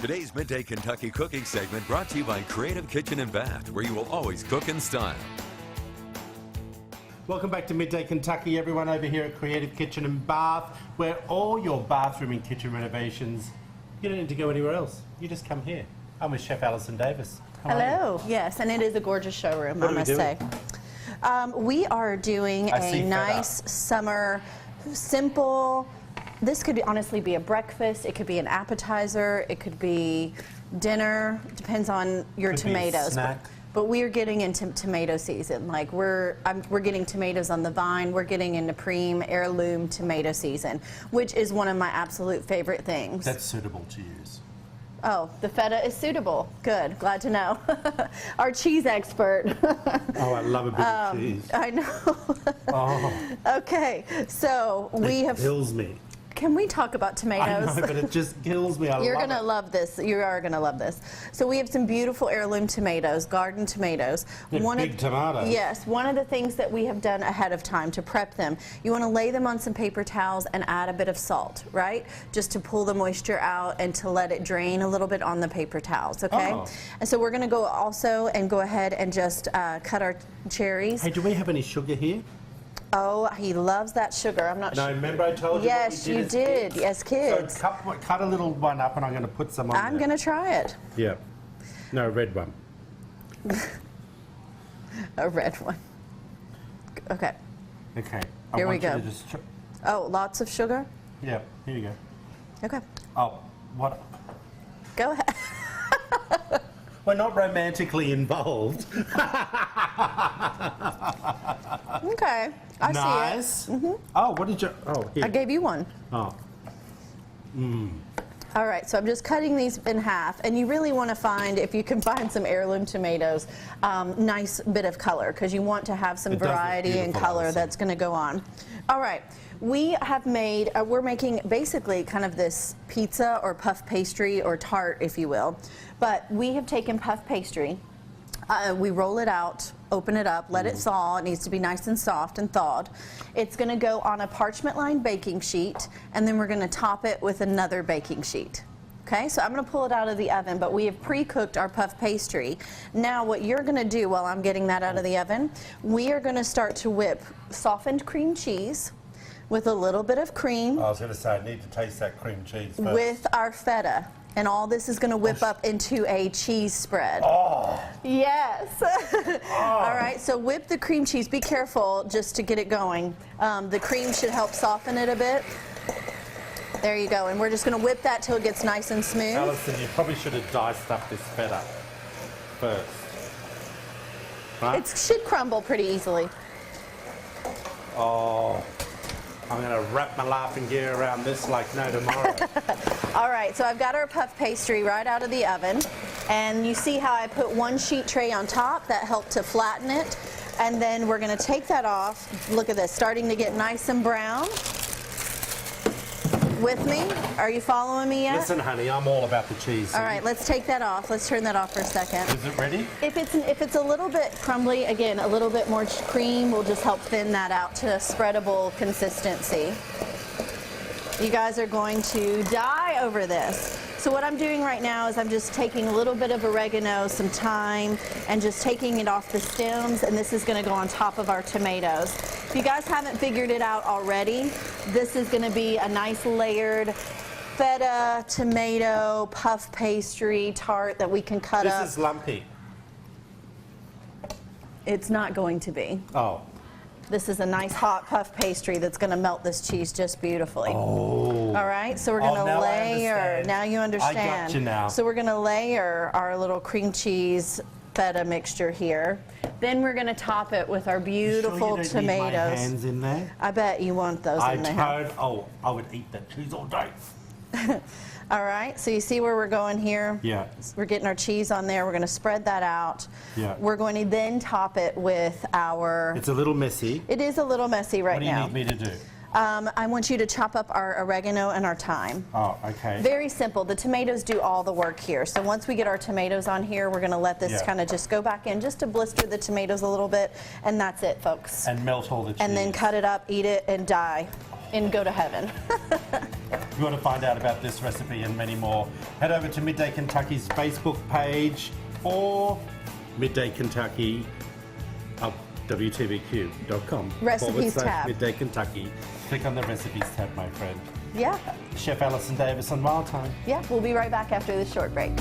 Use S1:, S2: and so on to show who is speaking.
S1: Today's Midday Kentucky Cooking segment brought to you by Creative Kitchen and Bath, where you will always cook in style.
S2: Welcome back to Midday Kentucky, everyone over here at Creative Kitchen and Bath, where all your bathroom and kitchen renovations, you don't need to go anywhere else. You just come here. I'm with Chef Allison Davis.
S3: Hello. Yes, and it is a gorgeous showroom, I must say. We are doing a nice summer, simple. This could honestly be a breakfast. It could be an appetizer. It could be dinner. Depends on your tomatoes.
S2: Snack.
S3: But we are getting into tomato season. Like we're getting tomatoes on the vine. We're getting into prime heirloom tomato season, which is one of my absolute favorite things.
S2: That's suitable to use.
S3: Oh, the feta is suitable. Good. Glad to know. Our cheese expert.
S2: Oh, I love a bit of cheese.
S3: I know.
S2: Oh.
S3: Okay, so we have.
S2: It kills me.
S3: Can we talk about tomatoes?
S2: I know, but it just kills me.
S3: You're going to love this. You are going to love this. So we have some beautiful heirloom tomatoes, garden tomatoes.
S2: Big tomatoes.
S3: Yes. One of the things that we have done ahead of time to prep them, you want to lay them on some paper towels and add a bit of salt, right? Just to pull the moisture out and to let it drain a little bit on the paper towels, okay?
S2: Oh.
S3: And so we're going to go also and go ahead and just cut our cherries.
S2: Hey, do we have any sugar here?
S3: Oh, he loves that sugar. I'm not sure.
S2: No, remember I told you
S3: Yes,
S2: what we
S3: you did.
S2: Kids?
S3: Yes, kids.
S2: So cut a little one up and I'm going to put some on
S3: I'm going to try it.
S2: Yeah. No, red one.
S3: A red one. Okay.
S2: Okay.
S3: Here we go.
S2: Just
S3: Oh, lots of sugar?
S2: yeah, here you go.
S3: Okay.
S2: Oh, what?
S3: Go ahead.
S2: We're not romantically involved.
S3: Okay. I
S2: Nice.
S3: see it. Mm-hmm.
S2: Oh, what did you? Oh, here.
S3: I gave you one.
S2: Oh.
S3: All right, so I'm just cutting these in half, and you really want to find, if you can find some heirloom tomatoes, nice bit of color, because you want to have some variety and color
S2: Allison.
S3: that's going to go on. All right, we have made, we're making basically kind of this pizza or puff pastry or tart, if you will, but we have taken puff pastry. We roll it out, open it up, let it thaw. It needs to be nice and soft and thawed. It's going to go on a parchment-lined baking sheet, and then we're going to top it with another baking sheet. Okay, so I'm going to pull it out of the oven, but we have pre-cooked our puff pastry. Now what you're going to do while I'm getting that out of the oven, we are going to start to whip softened cream cheese with a little bit of cream.
S2: I was going to say, I need to taste that cream cheese first.
S3: With our feta. And all this is going to whip up into a cheese spread.
S2: Oh!
S3: Yes. All right, so whip the cream cheese. Be careful just to get it going. The cream should help soften it a bit. There you go. And we're just going to whip that till it gets nice and smooth.
S2: Allison, you probably should have diced up this feta first. Right?
S3: It should crumble pretty easily.
S2: Oh. I'm going to wrap my laughing gear around this like no tomorrow.
S3: All right, so I've got our puff pastry right out of the oven. And you see how I put one sheet tray on top? That helped to flatten it. And then we're going to take that off. Look at this, starting to get nice and brown. With me? Are you following me yet?
S2: Listen, honey, I'm all about the cheese.
S3: All right, let's take that off. Let's turn that off for a second.
S2: Is it ready?
S3: If it's a little bit crumbly, again, a little bit more cream will just help thin that out to a spreadable consistency. You guys are going to die over this. So what I'm doing right now is I'm just taking a little bit of oregano, some thyme, and just taking it off the stems, and this is going to go on top of our tomatoes. If you guys haven't figured it out already, this is going to be a nice layered feta, tomato, puff pastry, tart that we can cut up.
S2: This is lumpy.
S3: It's not going to be.
S2: Oh.
S3: This is a nice hot puff pastry that's going to melt this cheese just beautifully.
S2: Oh.
S3: All right, so we're going to layer. Now you understand.
S2: I got you now.
S3: So we're going to layer our little cream cheese feta mixture here. Then we're going to top it with our beautiful
S2: you
S3: tomatoes.
S2: Need my hands in there?
S3: I bet you want those in there.
S2: I would eat that cheese all day.
S3: All right, so you see where we're going here?
S2: Yeah.
S3: We're getting our cheese on there. We're going to spread that out.
S2: Yeah.
S3: We're going to then top it with our...
S2: It's a little messy.
S3: It is a little messy right now.
S2: What do you need me to do?
S3: I want you to chop up our oregano and our thyme.
S2: Oh, okay.
S3: Very simple. The tomatoes do all the work here. So once we get our tomatoes on here, we're going to let this kind of just go back in just to blister the tomatoes a little bit, and that's it, folks.
S2: And melt all the cheese.
S3: And then cut it up, eat it, and die, and go to heaven.
S2: If you want to find out about this recipe and many more, head over to Midday Kentucky's Facebook page or Midday Kentucky WTVQ.com.
S3: Recipes tab.
S2: Midday Kentucky. Click on the recipes tab, my friend.
S3: Yeah,
S2: Chef Allison Davis on Wild Time.
S3: yeah. We'll be right back after this short break.